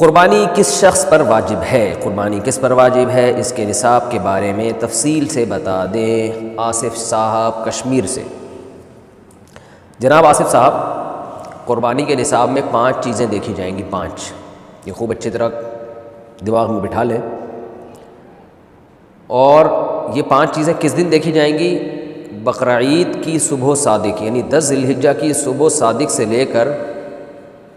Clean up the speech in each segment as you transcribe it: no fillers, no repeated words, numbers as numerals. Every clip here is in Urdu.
قربانی کس شخص پر واجب ہے؟ قربانی کس پر واجب ہے، اس کے نصاب کے بارے میں تفصیل سے بتا دیں۔ آصف صاحب کشمیر سے۔ جناب آصف صاحب، قربانی کے نصاب میں 5 چیزیں دیکھی جائیں گی، 5۔ یہ خوب اچھی طرح دماغ میں بٹھا لیں۔ اور یہ 5 چیزیں کس دن دیکھی جائیں گی؟ بقرعید کی صبح صادق، یعنی 10 ذی الحجہ کی صبح صادق سے لے کر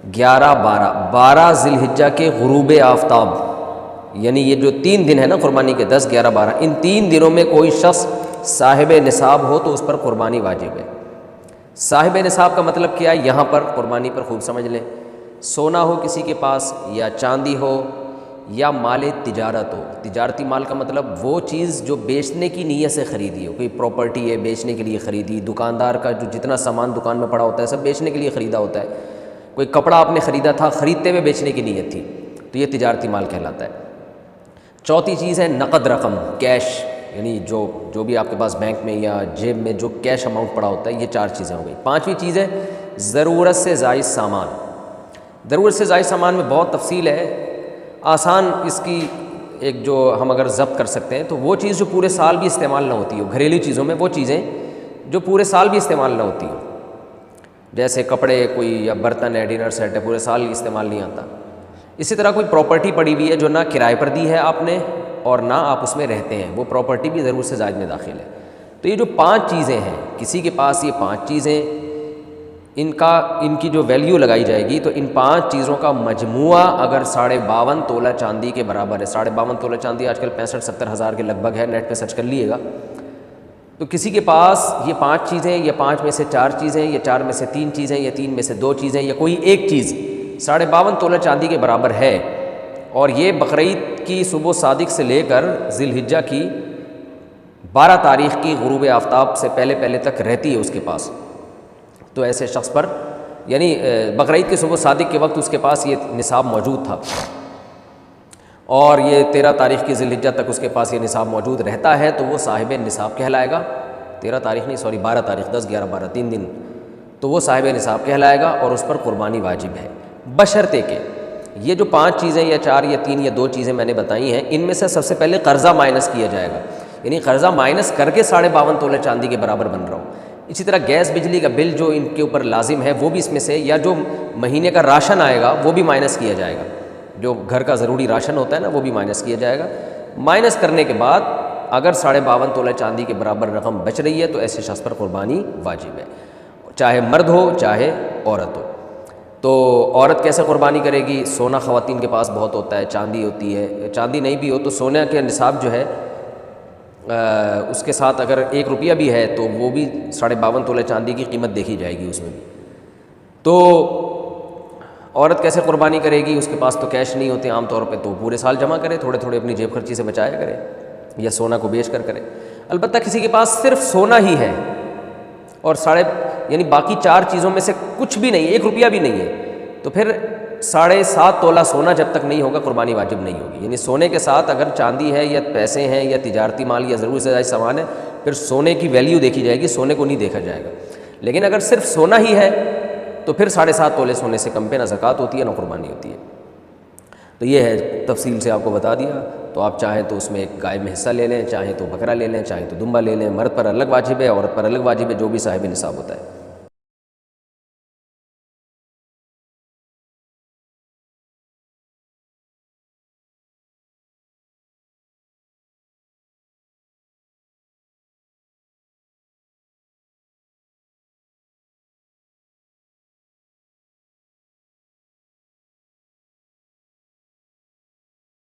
12 ذی الحجہ کے غروب آفتاب، یعنی یہ جو 3 دن ہے نا قربانی کے، 10، 11، 12، ان 3 دنوں میں کوئی شخص صاحب نصاب ہو تو اس پر قربانی واجب ہے۔ صاحب نصاب کا مطلب کیا ہے؟ یہاں پر قربانی پر خوب سمجھ لیں۔ سونا ہو کسی کے پاس، یا چاندی ہو، یا مال تجارت ہو۔ تجارتی مال کا مطلب وہ چیز جو بیچنے کی نیت سے خریدی ہو، کوئی پراپرٹی ہے بیچنے کے لیے خریدی، دکاندار کا جو جتنا سامان دکان میں پڑا ہوتا ہے سب بیچنے کے لیے خریدا ہوتا ہے، کوئی کپڑا آپ نے خریدا تھا، خریدتے ہوئے بیچنے کی نیت تھی، تو یہ تجارتی مال کہلاتا ہے۔ چوتھی چیز ہے نقد رقم، کیش، یعنی جو بھی آپ کے پاس بینک میں یا جیب میں جو کیش اماؤنٹ پڑا ہوتا ہے، یہ 4 چیزیں ہو گئی۔ 5ویں چیز ہے ضرورت سے زائد سامان۔ ضرورت سے زائد سامان میں بہت تفصیل ہے، آسان اس کی ایک جو ہم اگر ضبط کر سکتے ہیں تو وہ چیز جو پورے سال بھی استعمال نہ ہوتی ہو، گھریلو چیزوں میں وہ چیزیں جو پورے سال بھی استعمال نہ ہوتی ہو، جیسے کپڑے کوئی یا برتن ہے، ڈنر سیٹ ہے، پورے سال استعمال نہیں آتا۔ اسی طرح کوئی پراپرٹی پڑی ہوئی ہے جو نہ کرائے پر دی ہے آپ نے اور نہ آپ اس میں رہتے ہیں، وہ پراپرٹی بھی ضرورت سے زائد میں داخل ہے۔ تو یہ جو 5 چیزیں ہیں، کسی کے پاس یہ 5 چیزیں، ان کی جو ویلیو لگائی جائے گی تو ان 5 چیزوں کا مجموعہ اگر 52.5 تولہ چاندی کے برابر ہے، 52.5 تولہ چاندی آج کل 65-70 ہزار کے لگ بھگ ہے، نیٹ پہ سرچ کر لیے گا، تو کسی کے پاس یہ 5 چیزیں، یا 5 میں سے 4 چیزیں، یا 4 میں سے 3 چیزیں، یا 3 میں سے 2 چیزیں، یا کوئی ایک چیز 52.5 تولہ چاندی کے برابر ہے، اور یہ بقرعید کی صبح صادق سے لے کر ذی الحجہ کی 12 تاریخ کی غروب آفتاب سے پہلے تک رہتی ہے اس کے پاس، تو ایسے شخص پر، یعنی بقرعید کی صبح صادق کے وقت اس کے پاس یہ نصاب موجود تھا، اور یہ 13 تاریخ کی ذی الحجہ تک اس کے پاس یہ نصاب موجود رہتا ہے، تو وہ صاحب نصاب کہلائے گا۔ 13 تاریخ نہیں، سوری 12 تاریخ، 10، 11، 12، 3 دن، تو وہ صاحب نصاب کہلائے گا اور اس پر قربانی واجب ہے، بشرطے کہ یہ جو 5 چیزیں یا 4 یا 3 یا 2 چیزیں میں نے بتائی ہیں، ان میں سے سب سے پہلے قرضہ مائنس کیا جائے گا، یعنی قرضہ مائنس کر کے 52.5 تولہ چاندی کے برابر بن رہا ہوں۔ اسی طرح گیس بجلی کا بل جو ان کے اوپر لازم ہے وہ بھی اس میں سے، یا جو مہینے کا راشن آئے گا وہ بھی مائنس کیا جائے گا، جو گھر کا ضروری راشن ہوتا ہے نا وہ بھی مائنس کیا جائے گا۔ مائنس کرنے کے بعد اگر 52.5 تولہ چاندی کے برابر رقم بچ رہی ہے تو ایسے شخص پر قربانی واجب ہے، چاہے مرد ہو چاہے عورت ہو۔ تو عورت کیسے قربانی کرے گی؟ سونا خواتین کے پاس بہت ہوتا ہے، چاندی ہوتی ہے، چاندی نہیں بھی ہو تو سونے کے نصاب جو ہے اس کے ساتھ اگر 1 روپیہ بھی ہے تو وہ بھی 52.5 تولہ چاندی کی قیمت دیکھی جائے گی اس میں بھی۔ تو عورت کیسے قربانی کرے گی؟ اس کے پاس تو کیش نہیں ہوتے عام طور پہ، تو پورے سال جمع کرے، تھوڑے تھوڑے اپنی جیب خرچی سے بچایا کرے، یا سونا کو بیچ کر کرے۔ البتہ کسی کے پاس صرف سونا ہی ہے اور یعنی باقی 4 چیزوں میں سے کچھ بھی نہیں، 1 روپیہ بھی نہیں ہے، تو پھر 7.5 تولہ سونا جب تک نہیں ہوگا قربانی واجب نہیں ہوگی۔ یعنی سونے کے ساتھ اگر چاندی ہے یا پیسے ہیں یا تجارتی مال یا ضرورت سے زائد سامان ہے، پھر سونے کی ویلیو دیکھی جائے گی، سونے کو نہیں دیکھا جائے گا۔ لیکن اگر صرف سونا ہی ہے تو پھر 7.5 تولے سونے سے کم پہ نہ زکوٰۃ ہوتی ہے نہ قربانی ہوتی ہے۔ تو یہ ہے، تفصیل سے آپ کو بتا دیا۔ تو آپ چاہیں تو اس میں ایک گائے میں حصہ لے لیں، چاہیں تو بکرا لے لیں، چاہیں تو دمبا لے لیں۔ مرد پر الگ واجب ہے، عورت پر الگ واجب ہے، جو بھی صاحب نصاب ہوتا ہے۔